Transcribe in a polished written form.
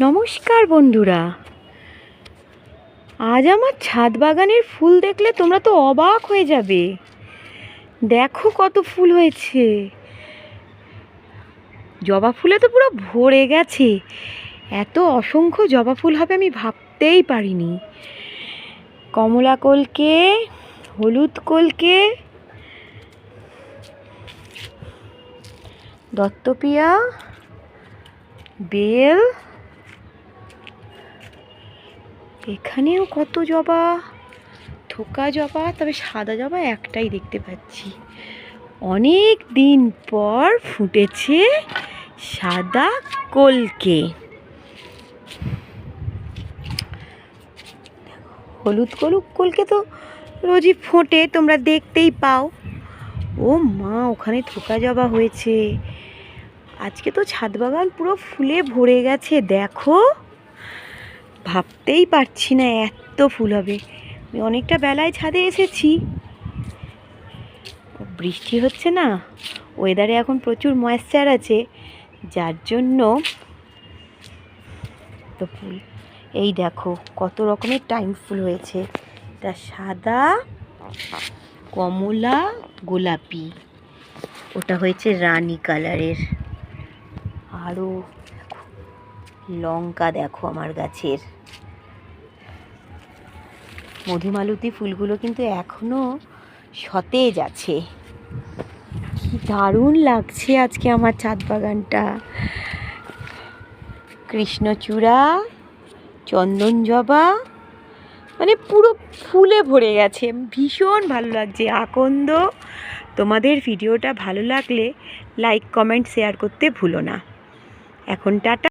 নমস্কার বন্ধুরা, আজ আমার ছাদ বাগানের ফুল দেখলে তোমরা তো অবাক হয়ে যাবে। দেখো কত ফুল হয়েছে। জবা ফুলে তো পুরো ভরে গেছে। এত অসংখ্য জবা ফুল হবে আমি ভাবতেই পারিনি। কমলা কলকে, হলুদ কলকে, দত্তপিয়া, বেল, এখানেও কত জবা, থোকা জবা, তবে সাদা জবা একটাই দেখতে পাচ্ছি। অনেক দিন পর ফুটেছে সাদা কলকে। হলুদ কলকে তো রোজই ফোটে, তোমরা দেখতেই পাও। ও মা, ওখানে থোকা জবা হয়েছে। আজকে তো ছাদ বাগান পুরো ফুলে ভরে গেছে। দেখো, ভাবতেই পারছি না এত ফুল হবে। আমি অনেকটা বেলায় ছাদে এসেছি, বৃষ্টি হচ্ছে না, ওয়েদারে এখন প্রচুর ময়েশ্চার আছে, যার জন্য তো ফুল। এই দেখো কত রকমের টাইম ফুল হয়েছে। এটা সাদা, কমলা, গোলাপি, ওটা হয়েছে রানী কালারের। আরও লঙ্কা দেখো আমার গাছের। মধুমালতী ফুলগুলো কিন্তু এখনো সতেজ আছে। কি দারুণ লাগছে আজকে আমার ছাদ বাগানটা। কৃষ্ণচূড়া, চন্দন জবা, মানে পুরো ফুলে ভরে গেছে। ভীষণ ভালো লাগছে, আকন্দ। তোমাদের ভিডিওটা ভালো লাগলে লাইক, কমেন্ট, শেয়ার করতে ভুলো না। এখন টাটা।